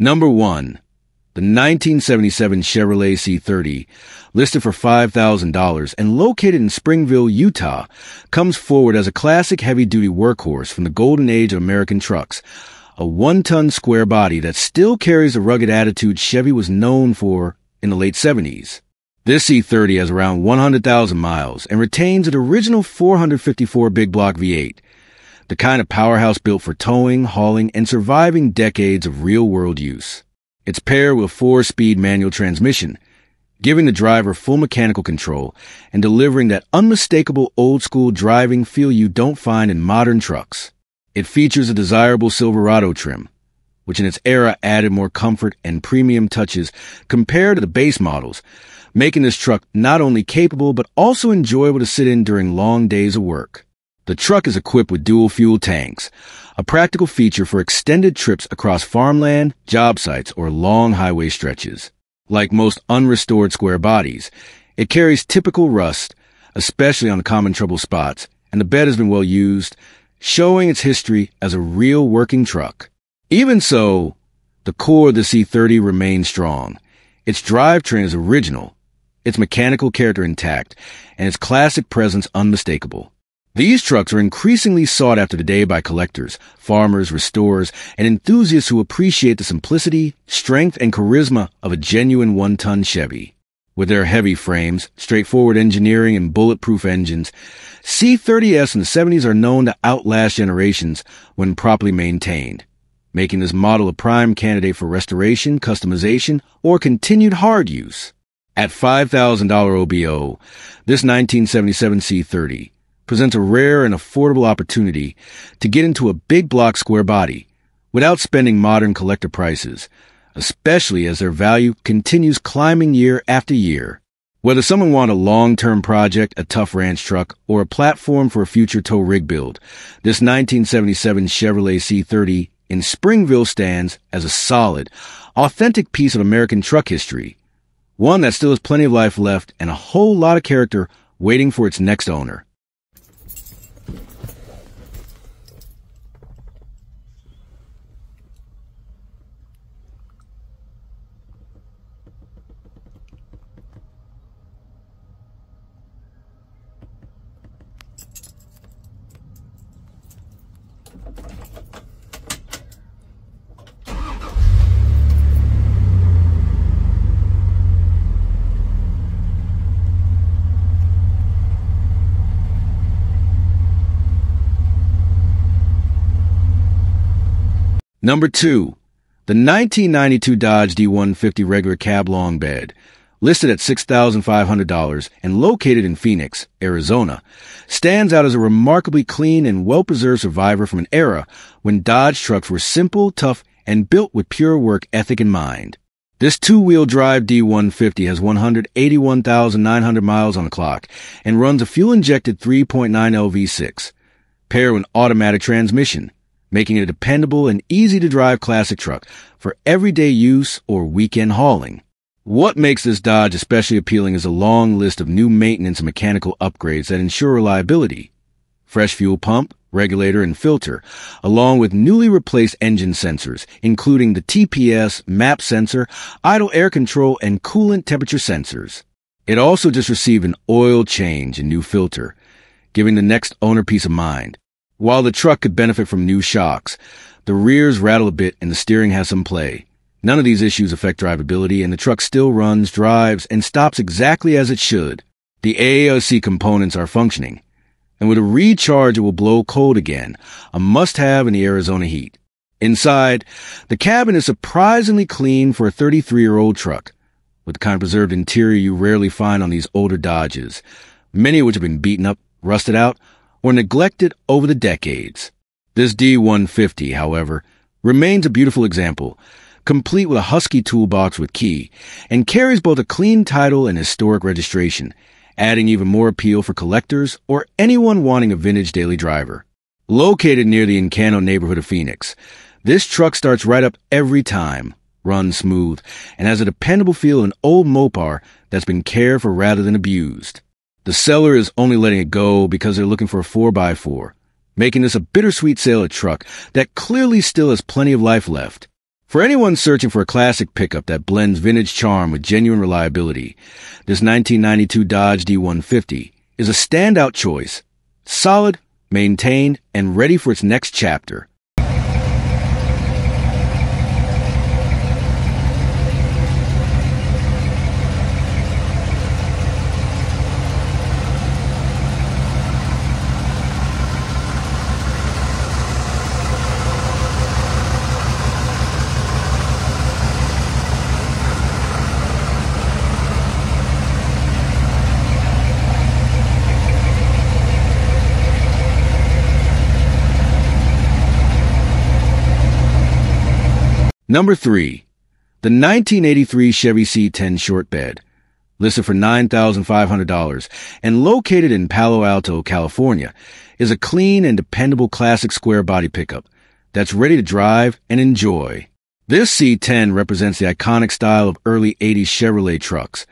Number 1. The 1977 Chevrolet C30, listed for $5,000 and located in Springville, Utah, comes forward as a classic heavy-duty workhorse from the golden age of American trucks, a one-ton square body that still carries the rugged attitude Chevy was known for in the late 70s. This C30 has around 100,000 miles and retains an original 454 big block V8, the kind of powerhouse built for towing, hauling, and surviving decades of real-world use. It's paired with a 4-speed manual transmission, giving the driver full mechanical control and delivering that unmistakable old-school driving feel you don't find in modern trucks. It features a desirable Silverado trim, which in its era added more comfort and premium touches compared to the base models, making this truck not only capable but also enjoyable to sit in during long days of work. The truck is equipped with dual-fuel tanks, a practical feature for extended trips across farmland, job sites, or long highway stretches. Like most unrestored square bodies, it carries typical rust, especially on the common trouble spots, and the bed has been well used, showing its history as a real working truck. Even so, the core of the C30 remains strong. Its drivetrain is original, its mechanical character intact, and its classic presence unmistakable. These trucks are increasingly sought after today by collectors, farmers, restorers, and enthusiasts who appreciate the simplicity, strength, and charisma of a genuine one-ton Chevy. With their heavy frames, straightforward engineering, and bulletproof engines, C30s in the 70s are known to outlast generations when properly maintained, making this model a prime candidate for restoration, customization, or continued hard use. At $5,000 OBO, this 1977 C30 presents a rare and affordable opportunity to get into a big block square body without spending modern collector prices, especially as their value continues climbing year after year. Whether someone wants a long-term project, a tough ranch truck, or a platform for a future tow rig build, this 1977 Chevrolet C30 in Springville stands as a solid, authentic piece of American truck history, one that still has plenty of life left and a whole lot of character waiting for its next owner. Number 2. The 1992 Dodge D150 regular cab long bed, listed at $6,500 and located in Phoenix, Arizona, stands out as a remarkably clean and well-preserved survivor from an era when Dodge trucks were simple, tough, and built with pure work ethic in mind. This two-wheel drive D150 has 181,900 miles on the clock and runs a fuel-injected 3.9L V6, paired with an automatic transmission, making it a dependable and easy-to-drive classic truck for everyday use or weekend hauling. What makes this Dodge especially appealing is a long list of new maintenance and mechanical upgrades that ensure reliability. Fresh fuel pump, regulator, and filter, along with newly replaced engine sensors, including the TPS, MAP sensor, idle air control, and coolant temperature sensors. It also just received an oil change and new filter, giving the next owner peace of mind. While the truck could benefit from new shocks, the rears rattle a bit and the steering has some play. None of these issues affect drivability, and the truck still runs, drives, and stops exactly as it should. The AARC components are functioning, and with a recharge it will blow cold again, a must-have in the Arizona heat. Inside, the cabin is surprisingly clean for a 33-year-old truck, with the kind of preserved interior you rarely find on these older Dodges, many of which have been beaten up, rusted out, or neglected over the decades. This D150, however, remains a beautiful example, complete with a husky toolbox with key, and carries both a clean title and historic registration, adding even more appeal for collectors or anyone wanting a vintage daily driver. Located near the Encano neighborhood of Phoenix, this truck starts right up every time, runs smooth, and has a dependable feel of an old Mopar that's been cared for rather than abused. The seller is only letting it go because they're looking for a 4x4, making this a bittersweet sale truck that clearly still has plenty of life left. For anyone searching for a classic pickup that blends vintage charm with genuine reliability, this 1992 Dodge D150 is a standout choice. Solid, maintained, and ready for its next chapter. Number 3. The 1983 Chevy C10 short bed, listed for $9,500 and located in Palo Alto, California, is a clean and dependable classic square body pickup that's ready to drive and enjoy. This C10 represents the iconic style of early 80s Chevrolet trucks,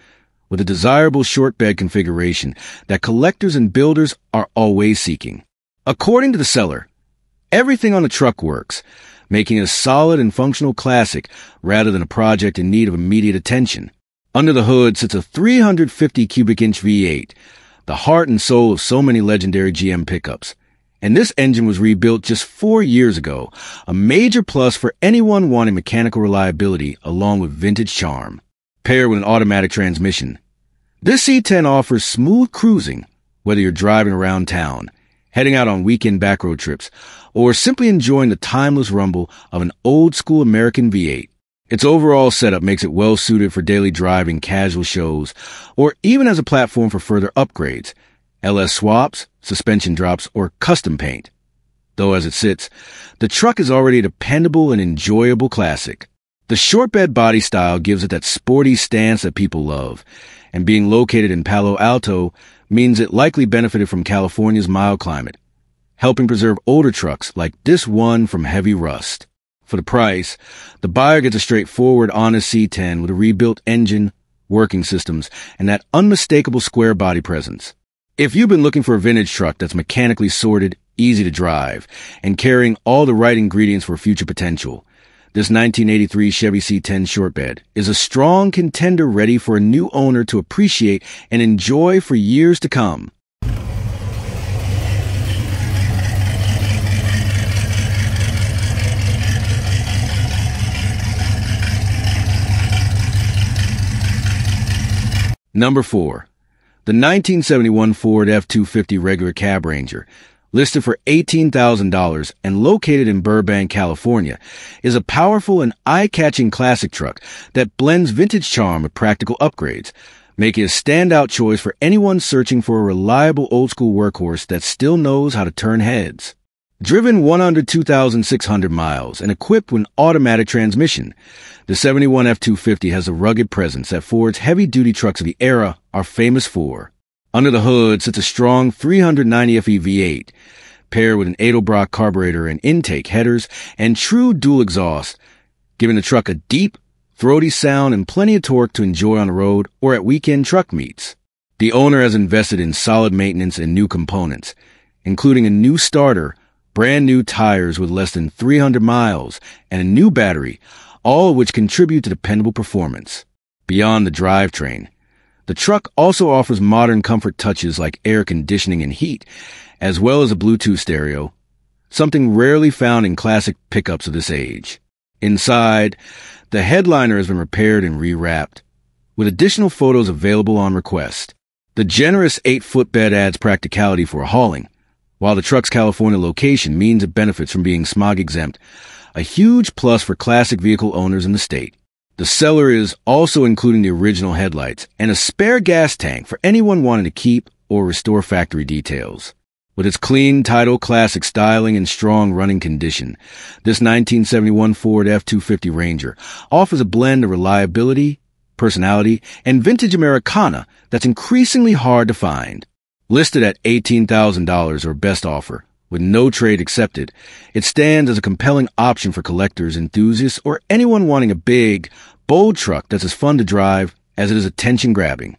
with a desirable short bed configuration that collectors and builders are always seeking. According to the seller, everything on the truck works, making it a solid and functional classic rather than a project in need of immediate attention. Under the hood sits a 350 cubic inch V8, the heart and soul of so many legendary GM pickups. And this engine was rebuilt just 4 years ago, a major plus for anyone wanting mechanical reliability along with vintage charm. Paired with an automatic transmission, this C10 offers smooth cruising, whether you're driving around town, heading out on weekend backroad trips, or simply enjoying the timeless rumble of an old-school American V8. Its overall setup makes it well-suited for daily driving, casual shows, or even as a platform for further upgrades, LS swaps, suspension drops, or custom paint. Though as it sits, the truck is already a dependable and enjoyable classic. The short bed body style gives it that sporty stance that people love, and being located in Palo Alto means it likely benefited from California's mild climate, helping preserve older trucks like this one from heavy rust. For the price, the buyer gets a straightforward, honest C10 with a rebuilt engine, working systems, and that unmistakable square body presence. If you've been looking for a vintage truck that's mechanically sorted, easy to drive, and carrying all the right ingredients for future potential, this 1983 Chevy C10 short bed is a strong contender ready for a new owner to appreciate and enjoy for years to come. Number 4. The 1971 Ford F-250 regular cab Ranger, listed for $18,000 and located in Burbank, California, is a powerful and eye-catching classic truck that blends vintage charm with practical upgrades, making it a standout choice for anyone searching for a reliable old-school workhorse that still knows how to turn heads. Driven 102,600 miles and equipped with an automatic transmission, the 71 F-250 has a rugged presence that Ford's heavy-duty trucks of the era are famous for. Under the hood sits a strong 390 FE V8, paired with an Edelbrock carburetor and intake headers and true dual exhaust, giving the truck a deep, throaty sound and plenty of torque to enjoy on the road or at weekend truck meets. The owner has invested in solid maintenance and new components, including a new starter, brand new tires with less than 300 miles, and a new battery, all of which contribute to dependable performance. Beyond the drivetrain, the truck also offers modern comfort touches like air conditioning and heat, as well as a Bluetooth stereo, something rarely found in classic pickups of this age. Inside, the headliner has been repaired and rewrapped, with additional photos available on request. The generous 8-foot bed adds practicality for hauling, while the truck's California location means it benefits from being smog-exempt, a huge plus for classic vehicle owners in the state. The seller is also including the original headlights and a spare gas tank for anyone wanting to keep or restore factory details. With its clean, title, classic styling and strong running condition, this 1971 Ford F-250 Ranger offers a blend of reliability, personality, and vintage Americana that's increasingly hard to find. Listed at $18,000 or best offer, with no trade accepted, it stands as a compelling option for collectors, enthusiasts, or anyone wanting a big, bold truck that's as fun to drive as it is attention-grabbing.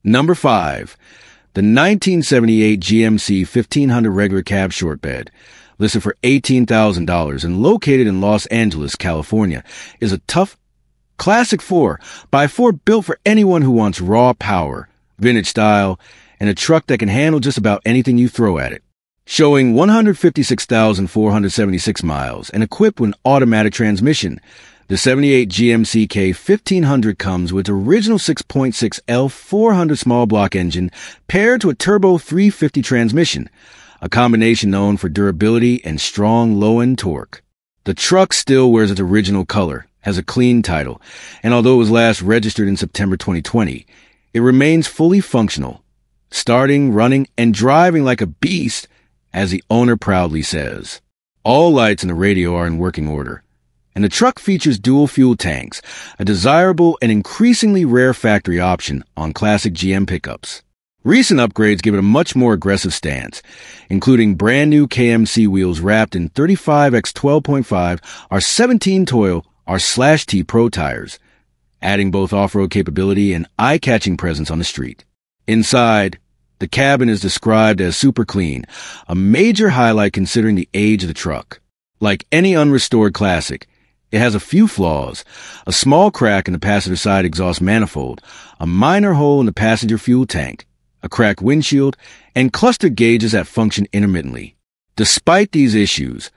Number 5. The 1978 GMC 1500 regular cab short bed, listed for $18,000 and located in Los Angeles, California, is a tough, classic 4x4 built for anyone who wants raw power, vintage style, and a truck that can handle just about anything you throw at it. Showing 156,476 miles and equipped with an automatic transmission, the 78 GMC K1500 comes with original 6.6 L400 small block engine paired to a turbo 350 transmission, a combination known for durability and strong low-end torque. The truck still wears its original color, has a clean title, and although it was last registered in September 2020, it remains fully functional, starting, running, and driving like a beast, as the owner proudly says. All lights in the radio are in working order, and the truck features dual fuel tanks, a desirable and increasingly rare factory option on classic GM pickups. Recent upgrades give it a much more aggressive stance, including brand new KMC wheels wrapped in 35x12.5 R17 Toil R/T Pro tires, adding both off-road capability and eye-catching presence on the street. Inside, the cabin is described as super clean, a major highlight considering the age of the truck. Like any unrestored classic, it has a few flaws: a small crack in the passenger side exhaust manifold, a minor hole in the passenger fuel tank, a cracked windshield, and clustered gauges that function intermittently. Despite these issues,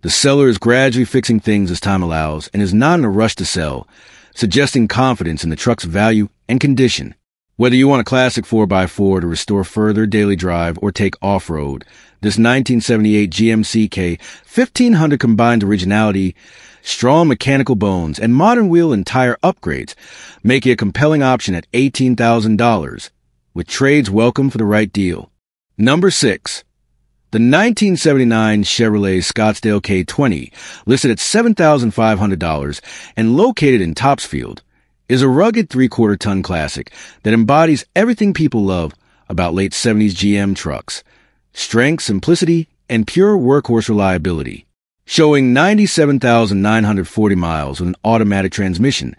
the seller is gradually fixing things as time allows and is not in a rush to sell, suggesting confidence in the truck's value and condition. Whether you want a classic 4x4 to restore further daily drive or take off-road, this 1978 GMC K1500 combined originality, strong mechanical bones, and modern wheel and tire upgrades make it a compelling option at $18,000, with trades welcome for the right deal. Number 6. The 1979 Chevrolet Scottsdale K20, listed at $7,500 and located in Topsfield, is a rugged 3/4-ton classic that embodies everything people love about late 70s GM trucks: strength, simplicity, and pure workhorse reliability. Showing 97,940 miles with an automatic transmission,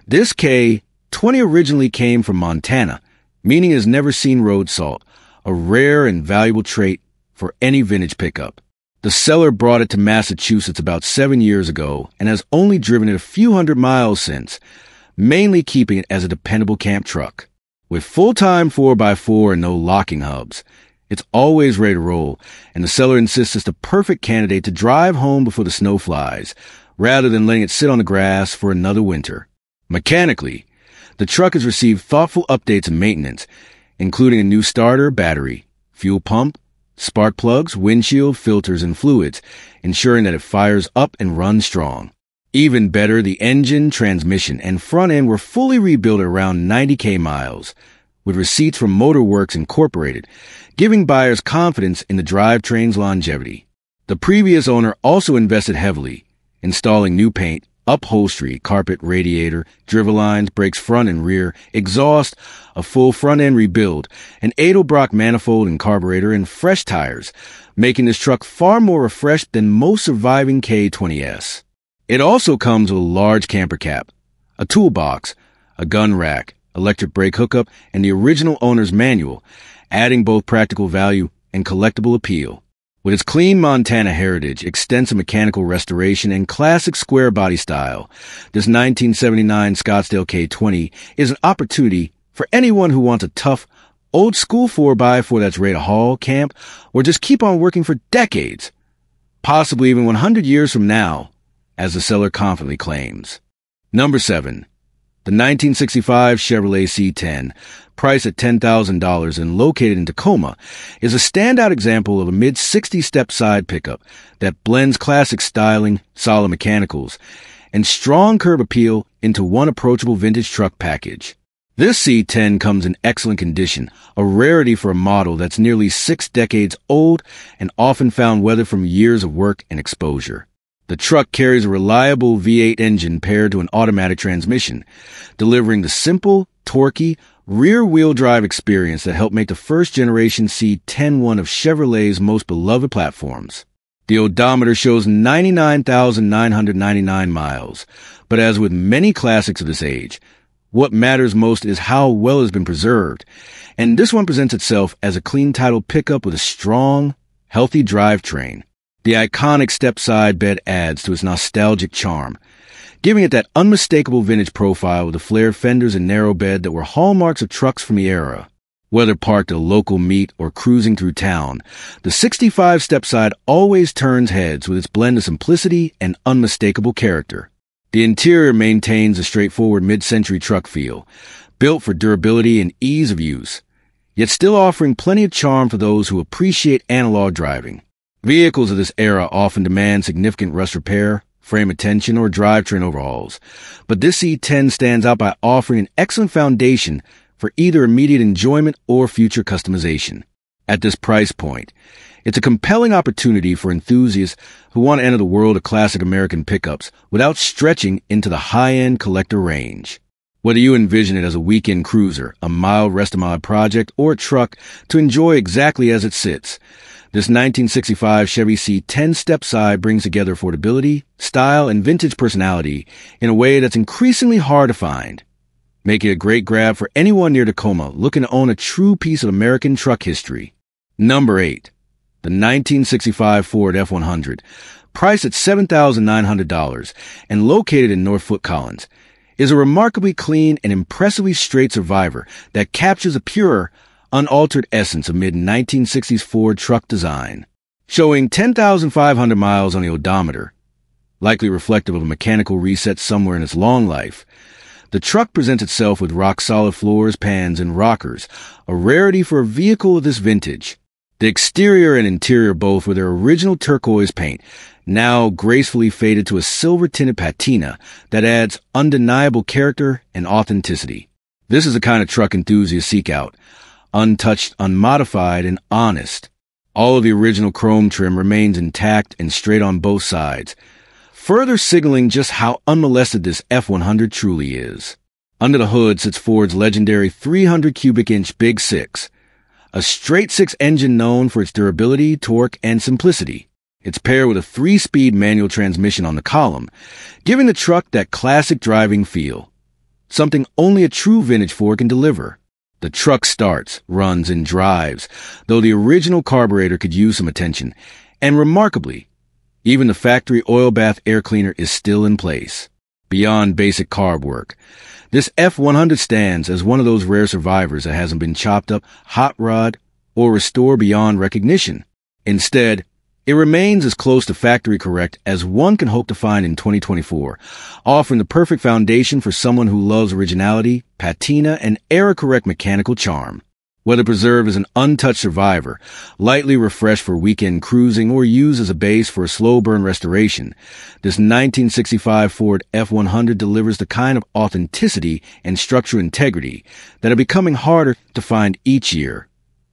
this K20 originally came from Montana, meaning it has never seen road salt, a rare and valuable trait for any vintage pickup. The seller brought it to Massachusetts about 7 years ago and has only driven it a few hundred miles since, mainly keeping it as a dependable camp truck. With full-time 4x4 and no locking hubs, it's always ready to roll, and the seller insists it's the perfect candidate to drive home before the snow flies, rather than letting it sit on the grass for another winter. Mechanically, the truck has received thoughtful updates and maintenance, including a new starter, battery, fuel pump, spark plugs, windshield, filters, and fluids, ensuring that it fires up and runs strong. Even better, the engine, transmission, and front end were fully rebuilt at around 90,000 miles, with receipts from Motorworks Incorporated, giving buyers confidence in the drivetrain's longevity. The previous owner also invested heavily, installing new paint, upholstery, carpet, radiator, drivel lines, brakes front and rear, exhaust, a full front-end rebuild, an Edelbrock manifold and carburetor, and fresh tires, making this truck far more refreshed than most surviving K20s. It also comes with a large camper cab, a toolbox, a gun rack, electric brake hookup, and the original owner's manual, adding both practical value and collectible appeal. With its clean Montana heritage, extensive mechanical restoration, and classic square body style, this 1979 Scottsdale K20 is an opportunity for anyone who wants a tough, old-school 4x4 that's ready to haul, camp, or just keep on working for decades, possibly even 100 years from now, as the seller confidently claims. Number 7. The 1965 Chevrolet C10, priced at $10,000 and located in Tacoma, is a standout example of a mid-60s Stepside pickup that blends classic styling, solid mechanicals, and strong curb appeal into one approachable vintage truck package. This C10 comes in excellent condition, a rarity for a model that's nearly 6 decades old and often found weather from years of work and exposure. The truck carries a reliable V8 engine paired to an automatic transmission, delivering the simple, torquey, rear-wheel drive experience that helped make the first-generation C10 one of Chevrolet's most beloved platforms. The odometer shows 99,999 miles, but as with many classics of this age, What matters most is how well it has been preserved, and this one presents itself as a clean title pickup with a strong, healthy drivetrain. The iconic Stepside bed adds to its nostalgic charm, giving it that unmistakable vintage profile with the flared fenders and narrow bed that were hallmarks of trucks from the era. Whether parked at a local meet or cruising through town, the 65 Stepside always turns heads with its blend of simplicity and unmistakable character. The interior maintains a straightforward mid-century truck feel, built for durability and ease of use, yet still offering plenty of charm for those who appreciate analog driving. Vehicles of this era often demand significant rust repair, frame attention, or drivetrain overhauls, but this C10 stands out by offering an excellent foundation for either immediate enjoyment or future customization. At this price point, it's a compelling opportunity for enthusiasts who want to enter the world of classic American pickups without stretching into the high-end collector range. Whether you envision it as a weekend cruiser, a mild rest-of-mile project, or a truck to enjoy exactly as it sits, this 1965 Chevy C10 Stepside brings together affordability, style, and vintage personality in a way that's increasingly hard to find, making it a great grab for anyone near Tacoma looking to own a true piece of American truck history. Number 8. The 1965 Ford F-100, priced at $7,900 and located in North Fort Collins, is a remarkably clean and impressively straight survivor that captures a pure, unaltered essence of mid-1960s Ford truck design. Showing 10,500 miles on the odometer, likely reflective of a mechanical reset somewhere in its long life, the truck presents itself with rock-solid floors, pans, and rockers, a rarity for a vehicle of this vintage. The exterior and interior both with their original turquoise paint, now gracefully faded to a silver-tinted patina that adds undeniable character and authenticity. This is the kind of truck enthusiasts seek out, untouched, unmodified, and honest. All of the original chrome trim remains intact and straight on both sides, further signaling just how unmolested this F-100 truly is. Under the hood sits Ford's legendary 300 cubic inch Big Six, a straight-six engine known for its durability, torque, and simplicity. It's paired with a 3-speed manual transmission on the column, giving the truck that classic driving feel, something only a true vintage Ford can deliver. The truck starts, runs, and drives, though the original carburetor could use some attention, and remarkably, even the factory oil bath air cleaner is still in place. Beyond basic carb work, this F-100 stands as one of those rare survivors that hasn't been chopped up, hot rod, or restored beyond recognition. Instead, it remains as close to factory correct as one can hope to find in 2024, offering the perfect foundation for someone who loves originality, patina, and era-correct mechanical charm. Whether preserved as an untouched survivor, lightly refreshed for weekend cruising, or used as a base for a slow-burn restoration, this 1965 Ford F-100 delivers the kind of authenticity and structural integrity that are becoming harder to find each year,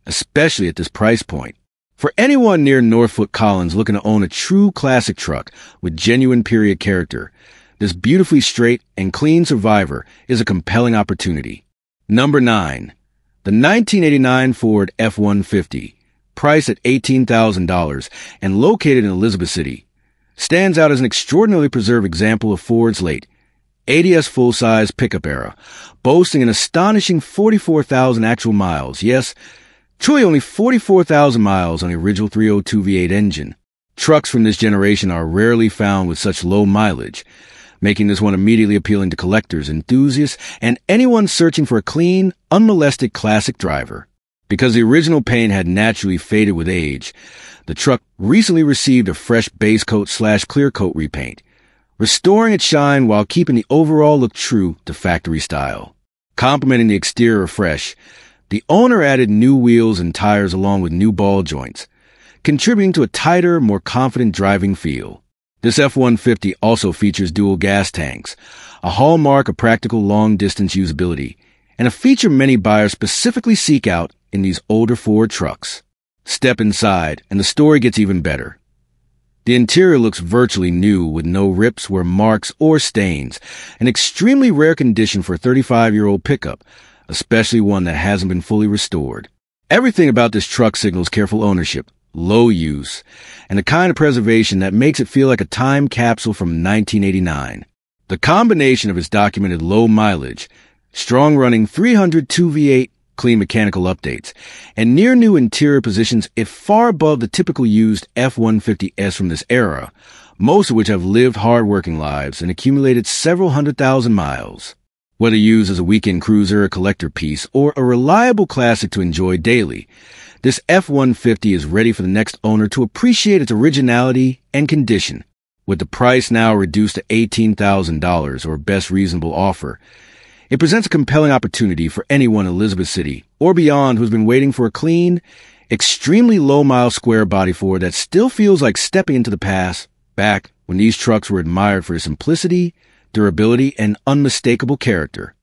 especially at this price point. For anyone near North Fort Collins looking to own a true classic truck with genuine period character, this beautifully straight and clean survivor is a compelling opportunity. Number 9. The 1989 Ford F-150, priced at $18,000 and located in Elizabeth City, stands out as an extraordinarily preserved example of Ford's late 80s full-size pickup era, boasting an astonishing 44,000 actual miles. Yes, truly only 44,000 miles on the original 302 V8 engine. Trucks from this generation are rarely found with such low mileage, making this one immediately appealing to collectors, enthusiasts, and anyone searching for a clean, unmolested classic driver. Because the original paint had naturally faded with age, the truck recently received a fresh base coat/clear coat repaint, restoring its shine while keeping the overall look true to factory style. Complementing the exterior fresh, the owner added new wheels and tires along with new ball joints, contributing to a tighter, more confident driving feel. This F-150 also features dual gas tanks, a hallmark of practical long-distance usability, and a feature many buyers specifically seek out in these older Ford trucks. Step inside, and the story gets even better. The interior looks virtually new with no rips, wear marks, or stains, an extremely rare condition for a 35-year-old pickup, especially one that hasn't been fully restored. Everything about this truck signals careful ownership, low use, and the kind of preservation that makes it feel like a time capsule from 1989. The combination of its documented low mileage, strong running 302 V8 clean mechanical updates, and near-new interior positions it far above the typical used F-150S from this era, most of which have lived hard-working lives and accumulated several 100,000 miles. Whether used as a weekend cruiser, a collector piece, or a reliable classic to enjoy daily, this F-150 is ready for the next owner to appreciate its originality and condition. With the price now reduced to $18,000 or best reasonable offer, it presents a compelling opportunity for anyone in Elizabeth City or beyond who's been waiting for a clean, extremely low-mile square body Ford that still feels like stepping into the past, back when these trucks were admired for their simplicity, durability, and unmistakable character.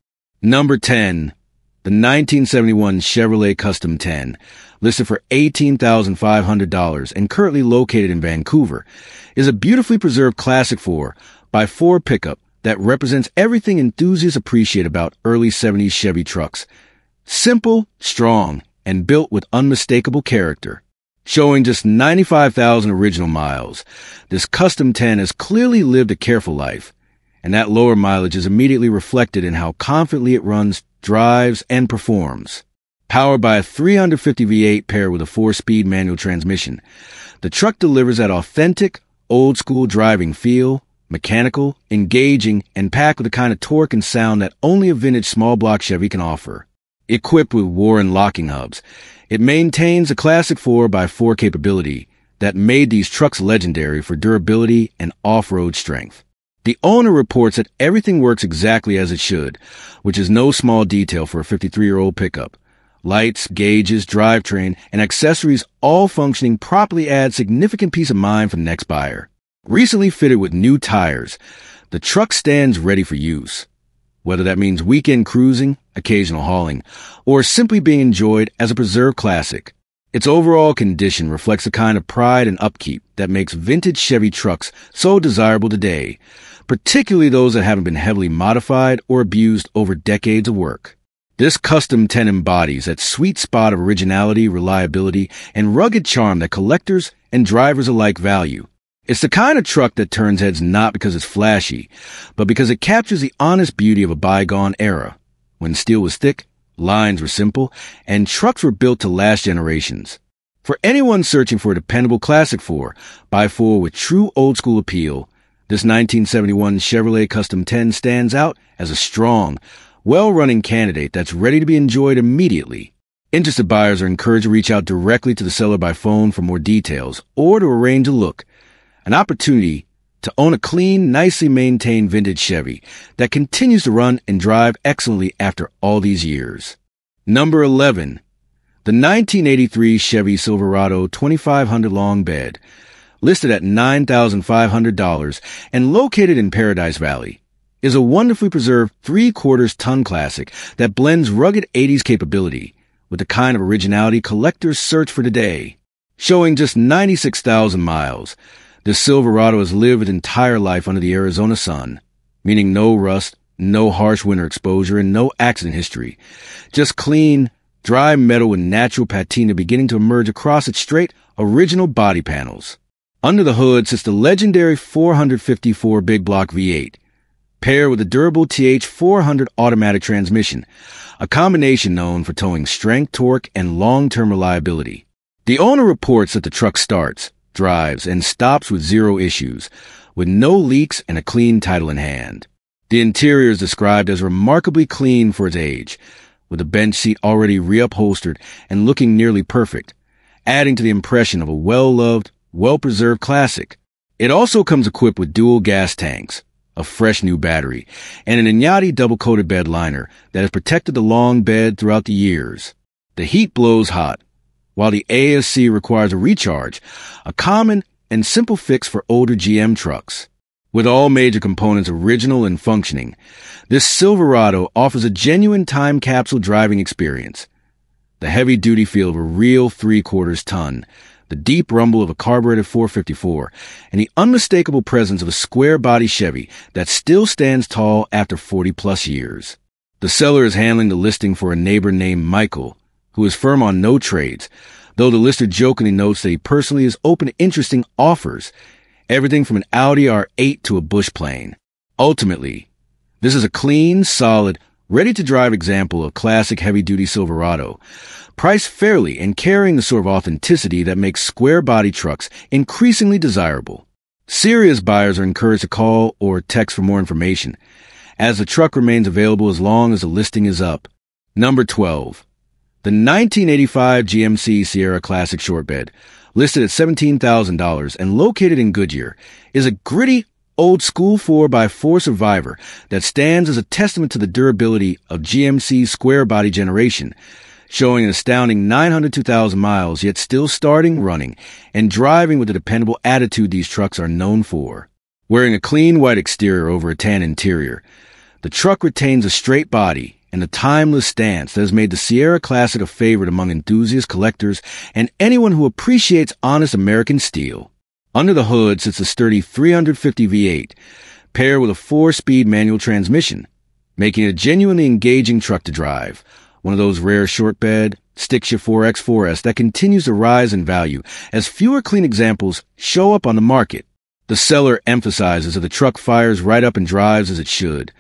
Number 10. The 1971 Chevrolet Custom 10, listed for $18,500 and currently located in Vancouver, is a beautifully preserved classic 4x4 pickup that represents everything enthusiasts appreciate about early 70s Chevy trucks. Simple, strong, and built with unmistakable character. Showing just 95,000 original miles, this Custom 10 has clearly lived a careful life, and that lower mileage is immediately reflected in how confidently it runs, drives, and performs. Powered by a 350 V8 paired with a 4-speed manual transmission, the truck delivers that authentic, old-school driving feel, mechanical, engaging, and packed with the kind of torque and sound that only a vintage small-block Chevy can offer. Equipped with Warren locking hubs, it maintains a classic 4x4 capability that made these trucks legendary for durability and off-road strength. The owner reports that everything works exactly as it should, which is no small detail for a 53-year-old pickup. Lights, gauges, drivetrain, and accessories all functioning properly add significant peace of mind for the next buyer. Recently fitted with new tires, the truck stands ready for use. Whether that means weekend cruising, occasional hauling, or simply being enjoyed as a preserved classic, its overall condition reflects the kind of pride and upkeep that makes vintage Chevy trucks so desirable today, particularly those that haven't been heavily modified or abused over decades of work. This Custom 10 embodies that sweet spot of originality, reliability, and rugged charm that collectors and drivers alike value. It's the kind of truck that turns heads not because it's flashy, but because it captures the honest beauty of a bygone era, when steel was thick, lines were simple, and trucks were built to last generations. For anyone searching for a dependable classic 4x4 with true old-school appeal, this 1971 Chevrolet Custom 10 stands out as a strong, well-running candidate that's ready to be enjoyed immediately. Interested buyers are encouraged to reach out directly to the seller by phone for more details or to arrange a look. An opportunity to own a clean, nicely maintained vintage Chevy that continues to run and drive excellently after all these years. Number 11. The 1983 Chevy Silverado 2500 long bed, listed at $9,500 and located in Paradise Valley, is a wonderfully preserved 3/4 ton classic that blends rugged 80s capability with the kind of originality collectors search for today. Showing just 96,000 miles, this Silverado has lived its entire life under the Arizona sun, meaning no rust, no harsh winter exposure, and no accident history. Just clean, dry metal with natural patina beginning to emerge across its straight, original body panels. Under the hood sits the legendary 454 big block V8, paired with a durable TH400 automatic transmission, a combination known for towing strength, torque, and long-term reliability. The owner reports that the truck starts, drives, and stops with zero issues, with no leaks and a clean title in hand. The interior is described as remarkably clean for its age, with the bench seat already reupholstered and looking nearly perfect, adding to the impression of a well-loved, well-preserved classic. It also comes equipped with dual gas tanks, a fresh new battery, and an Inyati double-coated bed liner that has protected the long bed throughout the years. The heat blows hot, while the ASC requires a recharge, a common and simple fix for older GM trucks. With all major components original and functioning, this Silverado offers a genuine time capsule driving experience. The heavy-duty feel of a real 3/4 ton, the deep rumble of a carbureted 454, and the unmistakable presence of a square-body Chevy that still stands tall after 40-plus years. The seller is handling the listing for a neighbor named Michael, who is firm on no trades, though the lister jokingly notes that he personally is open to interesting offers, everything from an Audi R8 to a bush plane. Ultimately, this is a clean, solid, ready-to-drive example of classic heavy-duty Silverado, priced fairly and carrying the sort of authenticity that makes square-body trucks increasingly desirable. Serious buyers are encouraged to call or text for more information, as the truck remains available as long as the listing is up. Number 12. The 1985 GMC Sierra Classic Short Bed, listed at $17,000 and located in Goodyear, is a gritty, old-school 4x4 survivor that stands as a testament to the durability of GMC's square-body generation, showing an astounding 902,000 miles, yet still starting, running, and driving with the dependable attitude these trucks are known for. Wearing a clean white exterior over a tan interior, the truck retains a straight body and the timeless stance that has made the Sierra Classic a favorite among enthusiast collectors and anyone who appreciates honest American steel. Under the hood sits a sturdy 350 V8, paired with a 4-speed manual transmission, making it a genuinely engaging truck to drive. One of those rare short bed, stick shift 4X4S that continues to rise in value as fewer clean examples show up on the market. The seller emphasizes that the truck fires right up and drives as it should,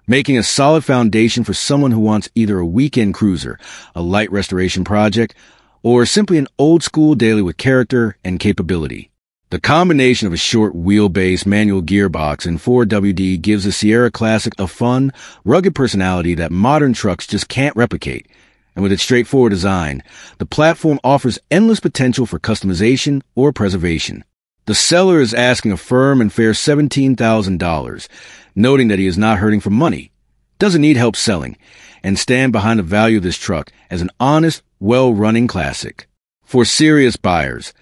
making a solid foundation for someone who wants either a weekend cruiser, a light restoration project, or simply an old-school daily with character and capability. The combination of a short wheelbase manual gearbox and 4WD gives the Sierra Classic a fun, rugged personality that modern trucks just can't replicate. And with its straightforward design, the platform offers endless potential for customization or preservation. The seller is asking a firm and fair $17,000, noting that he is not hurting for money, doesn't need help selling, and stand behind the value of this truck as an honest, well-running classic. For serious buyers,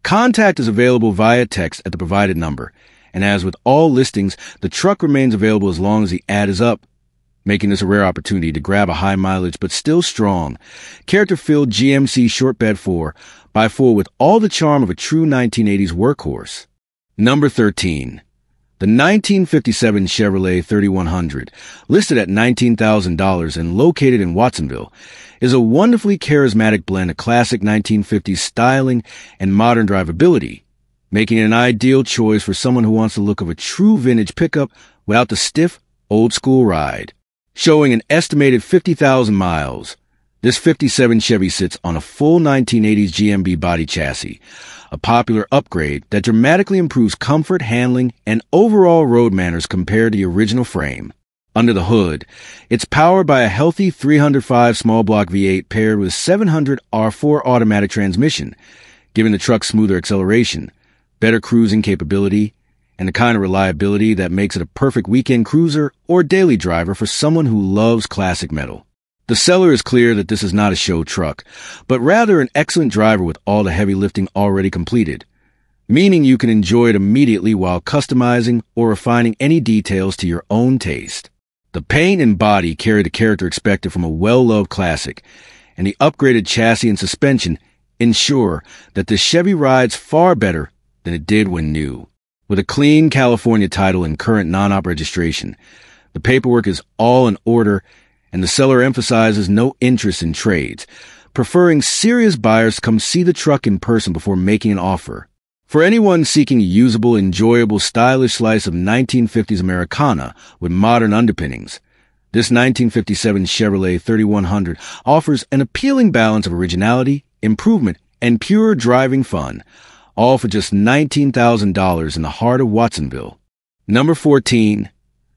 contact is available via text at the provided number, and as with all listings, the truck remains available as long as the ad is up, making this a rare opportunity to grab a high-mileage but still strong, character-filled GMC short bed 4x4 with all the charm of a true 1980s workhorse. Number 13. The 1957 Chevrolet 3100, listed at $19,000 and located in Watsonville, is a wonderfully charismatic blend of classic 1950s styling and modern drivability, making it an ideal choice for someone who wants the look of a true vintage pickup without the stiff, old-school ride. Showing an estimated 50,000 miles, this 57 Chevy sits on a full 1980s GMB body chassis, a popular upgrade that dramatically improves comfort, handling, and overall road manners compared to the original frame. Under the hood, it's powered by a healthy 305 small block V8 paired with 700 R4 automatic transmission, giving the truck smoother acceleration, better cruising capability, and the kind of reliability that makes it a perfect weekend cruiser or daily driver for someone who loves classic metal. The seller is clear that this is not a show truck, but rather an excellent driver with all the heavy lifting already completed, meaning you can enjoy it immediately while customizing or refining any details to your own taste. The paint and body carry the character expected from a well-loved classic, and the upgraded chassis and suspension ensure that the Chevy rides far better than it did when new. With a clean California title and current non-op registration, the paperwork is all in order, and the seller emphasizes no interest in trades, preferring serious buyers to come see the truck in person before making an offer. For anyone seeking a usable, enjoyable, stylish slice of 1950s Americana with modern underpinnings, this 1957 Chevrolet 3100 offers an appealing balance of originality, improvement, and pure driving fun, all for just $19,000 in the heart of Watsonville. Number 14.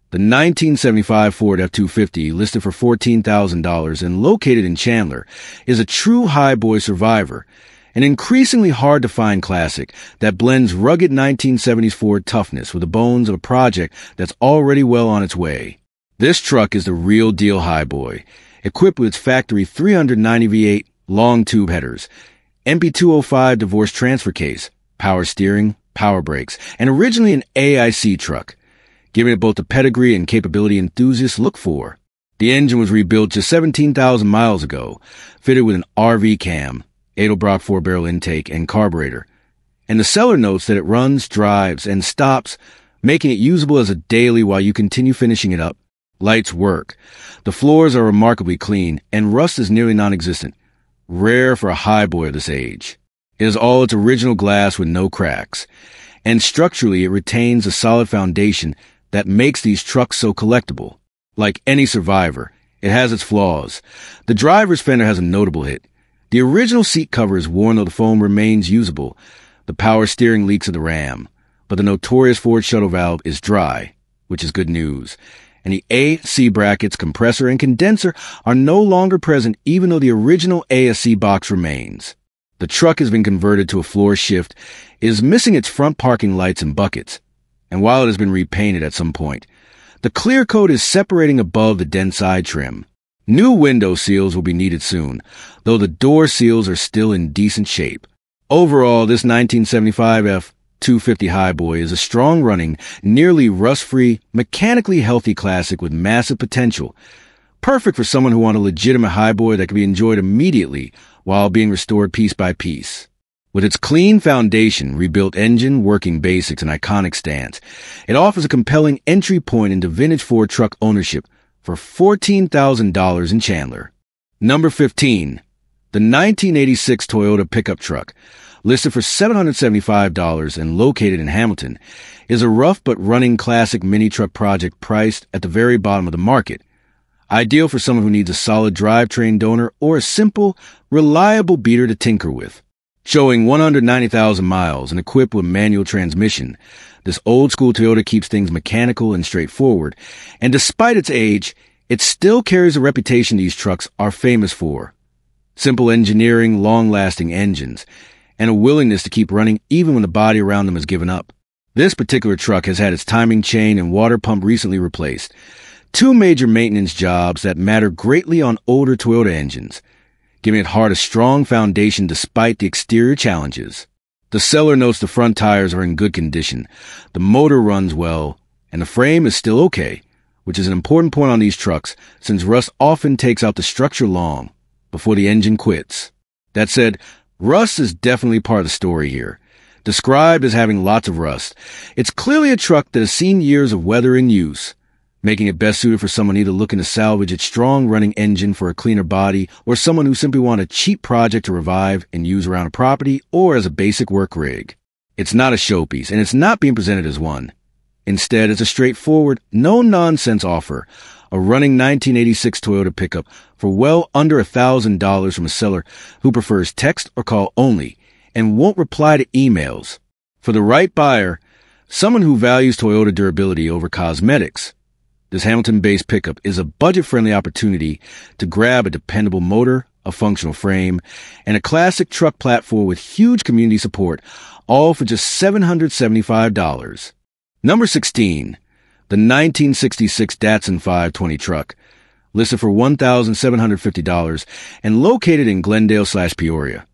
The 1975 Ford F-250, listed for $14,000 and located in Chandler, is a true highboy survivor, an increasingly hard-to-find classic that blends rugged 1970s Ford toughness with the bones of a project that's already well on its way. This truck is the real-deal highboy, equipped with its factory 390 V8 long-tube headers, MP205 divorce transfer case, power steering, power brakes, and originally an AIC truck, giving it both the pedigree and capability enthusiasts look for. The engine was rebuilt just 17,000 miles ago, fitted with an RV cam, Edelbrock 4-barrel intake, and carburetor, and the seller notes that it runs, drives, and stops, making it usable as a daily while you continue finishing it up. Lights work. The floors are remarkably clean, and rust is nearly non-existent, rare for a highboy of this age. It is all its original glass with no cracks, and structurally it retains a solid foundation that makes these trucks so collectible. Like any survivor, It has its flaws. The driver's fender has a notable hit. The original seat cover is worn though the foam remains usable. The power steering leaks at the ram, but the notorious forward shuttle valve is dry, which is good news. And the AC brackets, compressor, and condenser are no longer present even though the original ASC box remains. The truck has been converted to a floor shift, is missing its front parking lights and buckets, and while it has been repainted at some point, the clear coat is separating above the dent side trim. New window seals will be needed soon, though the door seals are still in decent shape. Overall, this 1975 F-250 Highboy is a strong-running, nearly rust-free, mechanically healthy classic with massive potential. Perfect for someone who wants a legitimate highboy that can be enjoyed immediately while being restored piece by piece. With its clean foundation, rebuilt engine, working basics, and iconic stance, it offers a compelling entry point into vintage Ford truck ownership for $14,000 in Chandler. Number 15. The 1986 Toyota pickup truck, listed for $775 and located in Hamilton, is a rough but running classic mini truck project priced at the very bottom of the market. Ideal for someone who needs a solid drivetrain donor or a simple, reliable beater to tinker with. Showing 190,000 miles and equipped with manual transmission, this old-school Toyota keeps things mechanical and straightforward, and despite its age, it still carries a reputation these trucks are famous for. Simple engineering, long-lasting engines, and a willingness to keep running even when the body around them has given up. This particular truck has had its timing chain and water pump recently replaced, two major maintenance jobs that matter greatly on older Toyota engines, giving it hard a strong foundation despite the exterior challenges. The seller notes the front tires are in good condition, the motor runs well, and the frame is still okay, which is an important point on these trucks since rust often takes out the structure long before the engine quits. That said, rust is definitely part of the story here. Described as having lots of rust, it's clearly a truck that has seen years of weather and use, making it best suited for someone either looking to salvage its strong running engine for a cleaner body or someone who simply wants a cheap project to revive and use around a property or as a basic work rig. It's not a showpiece, and it's not being presented as one. Instead, it's a straightforward, no-nonsense offer, a running 1986 Toyota pickup for well under $1,000 from a seller who prefers text or call only and won't reply to emails. For the right buyer, someone who values Toyota durability over cosmetics, this Hamilton-based pickup is a budget-friendly opportunity to grab a dependable motor, a functional frame, and a classic truck platform with huge community support, all for just $775. Number 16. The 1966 Datsun 520 truck, listed for $1,750 and located in Glendale/Peoria,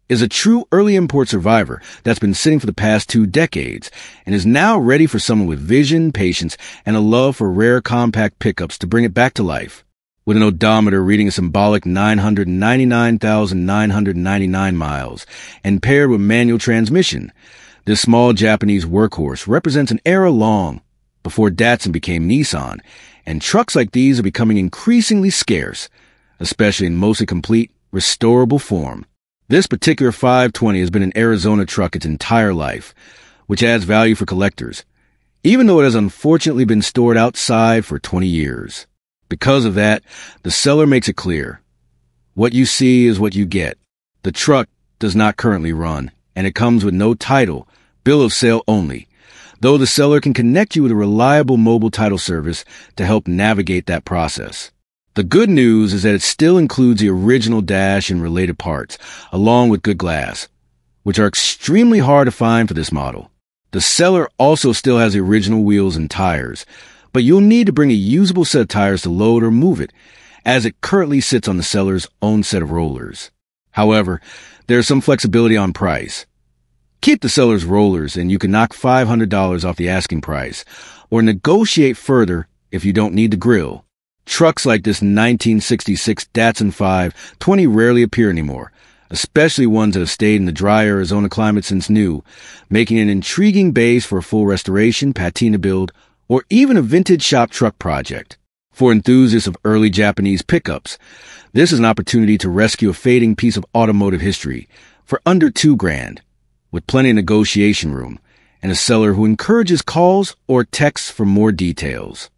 is a true early import survivor that's been sitting for the past 2 decades and is now ready for someone with vision, patience, and a love for rare compact pickups to bring it back to life. With an odometer reading a symbolic 999,999 miles and paired with manual transmission, this small Japanese workhorse represents an era long before Datsun became Nissan, and trucks like these are becoming increasingly scarce, especially in mostly complete, restorable form. This particular 520 has been an Arizona truck its entire life, which adds value for collectors, even though it has unfortunately been stored outside for 20 years. Because of that, the seller makes it clear. What you see is what you get. The truck does not currently run, and it comes with no title, bill of sale only, though the seller can connect you with a reliable mobile title service to help navigate that process. The good news is that it still includes the original dash and related parts, along with good glass, which are extremely hard to find for this model. The seller also still has the original wheels and tires, but you'll need to bring a usable set of tires to load or move it, as it currently sits on the seller's own set of rollers. However, there's some flexibility on price. Keep the seller's rollers and you can knock $500 off the asking price, or negotiate further if you don't need the grill. Trucks like this 1966 Datsun 520 rarely appear anymore, especially ones that have stayed in the dry Arizona climate since new, making an intriguing base for a full restoration, patina build, or even a vintage shop truck project. For enthusiasts of early Japanese pickups, this is an opportunity to rescue a fading piece of automotive history for under $2,000, with plenty of negotiation room, and a seller who encourages calls or texts for more details.